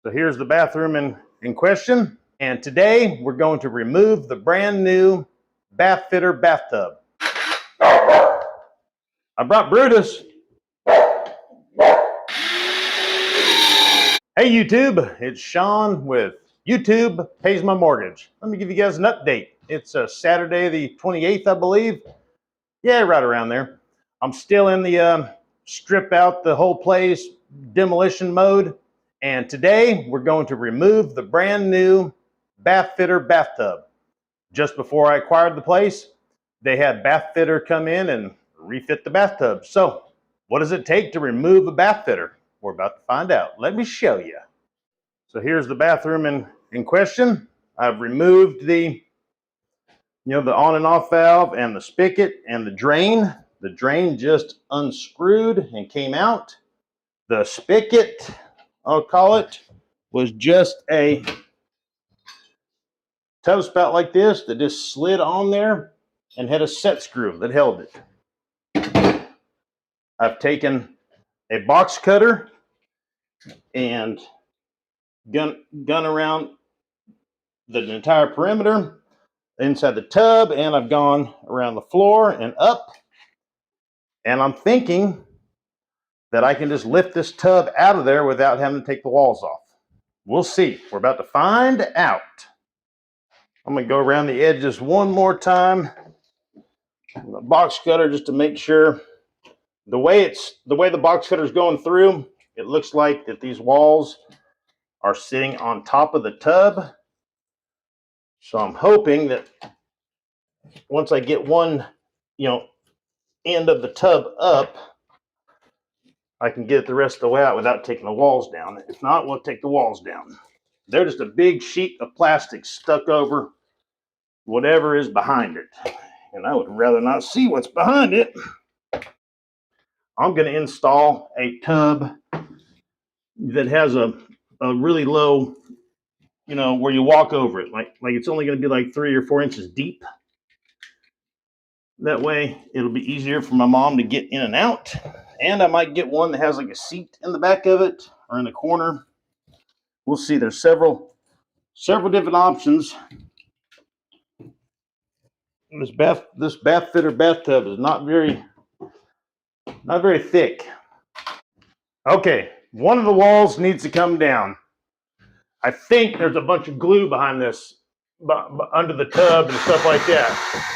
So here's the bathroom in question. And today we're going to remove the brand new bath fitter bathtub. I brought Brutus. Hey YouTube, it's Sean with YouTube Pays My Mortgage. Let me give you guys an update. It's Saturday the 28th, I believe. Yeah, right around there. I'm still in the strip out the whole place demolition mode. And today we're going to remove the brand new bath fitter bathtub. Just before I acquired the place, they had bath fitter come in and refit the bathtub. So what does it take to remove a bath fitter? We're about to find out. Let me show you. So here's the bathroom in question. I've removed the on and off valve and the spigot and the drain. The drain just unscrewed and came out. The spigot, I'll call it, was just a tub spout like this that just slid on there and had a set screw that held it. I've taken a box cutter and gun around the entire perimeter inside the tub, and I've gone around the floor and up, and I'm thinking that I can just lift this tub out of there without having to take the walls off. We'll see. We're about to find out. I'm going to go around the edges one more time with the box cutter just to make sure. The way the box cutter is going through, it looks like that these walls are sitting on top of the tub. So I'm hoping that once I get one, end of the tub up, I can get it the rest of the way out without taking the walls down. If not, we'll take the walls down. They're just a big sheet of plastic stuck over whatever is behind it. And I would rather not see what's behind it. I'm going to install a tub that has a really low, where you walk over it. Like it's only going to be like 3 or 4 inches deep. That way it'll be easier for my mom to get in and out. And I might get one that has like a seat in the back of it or in the corner. We'll see. There's several different options. This bath fitter bathtub is not very thick. Okay, one of the walls needs to come down. I think there's a bunch of glue behind this, under the tub and stuff like that.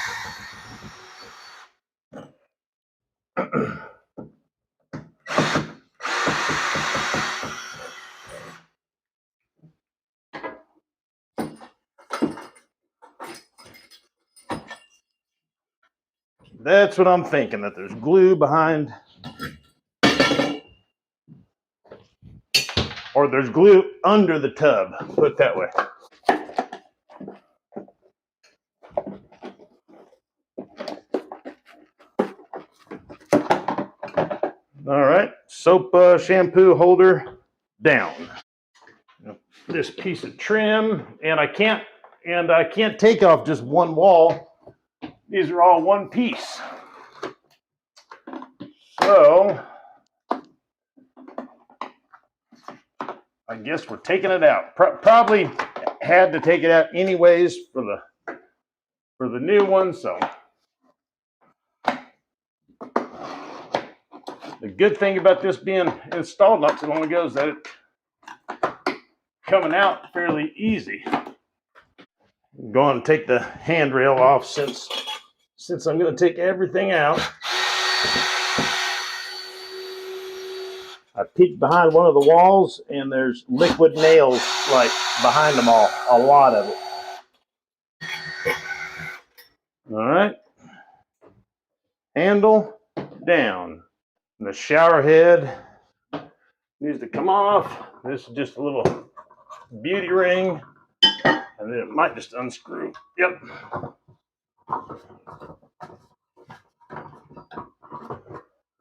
That's what I'm thinking, that there's glue behind, or there's glue under the tub, put it that way. All right, soap shampoo holder down. This piece of trim, and I can't take off just one wall. These are all one piece. So I guess we're taking it out. Probably had to take it out anyways for the new one. So the good thing about this being installed not too long ago is that it's coming out fairly easy. I'm going to take the handrail off since I'm going to take everything out. I peeked behind one of the walls and there's liquid nails like behind them all, a lot of it. All right, handle down. And the shower head needs to come off. This is just a little beauty ring, and then it might just unscrew. Yep.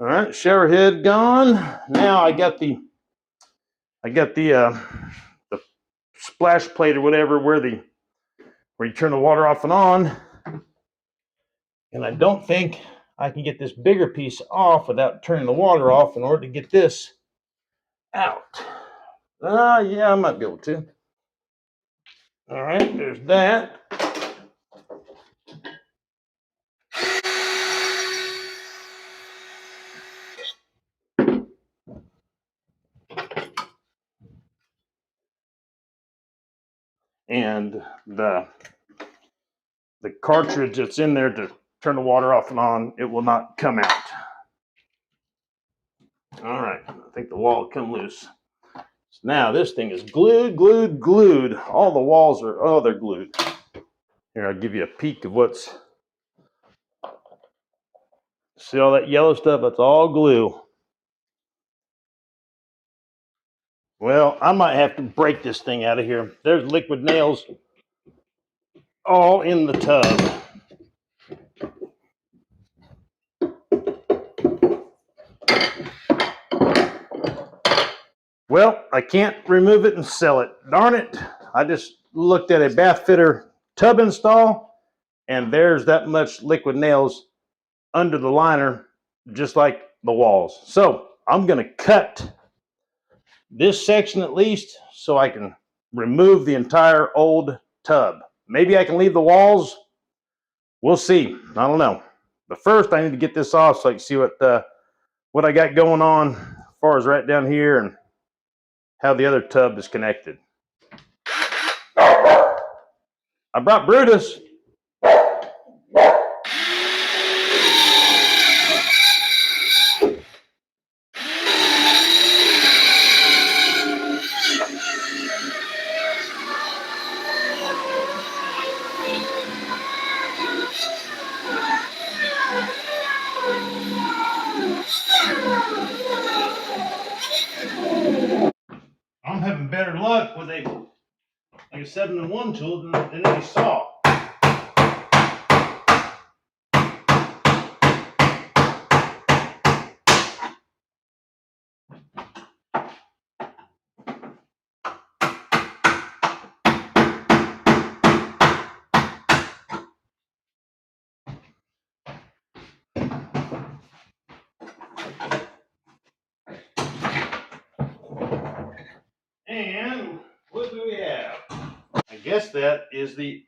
All right, shower head gone. Now I got the splash plate or whatever where you turn the water off and on. And I don't think I can get this bigger piece off without turning the water off in order to get this out. Yeah, I might be able to. All right, there's that. And the cartridge that's in there to turn the water off and on, it will not come out. All right, I think the wall will come loose. So now this thing is glued. All the walls are, they're glued. Here, I'll give you a peek of what's, see all that yellow stuff? That's all glue. Well, I might have to break this thing out of here. There's liquid nails all in the tub. Well, I can't remove it and sell it. Darn it. I just looked at a bath fitter tub install, and there's that much liquid nails under the liner, just like the walls. So I'm going to cut this section at least so I can remove the entire old tub. Maybe I can leave the walls. We'll see. I don't know. But first, I need to get this off so I can see what I got going on as far as right down here and how the other tub is connected. I brought Brutus. I'm having better luck with a 7-in-1 tool than any saw. And what do we have? I guess that is the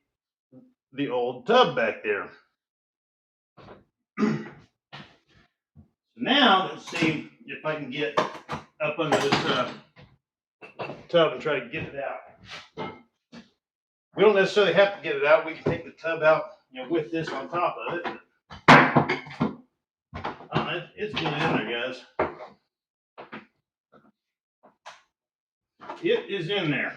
old tub back there. Now let's see if I can get up under this tub and try to get it out. We don't necessarily have to get it out. We can take the tub out, with this on top of it. It's good in there, guys. It is in there.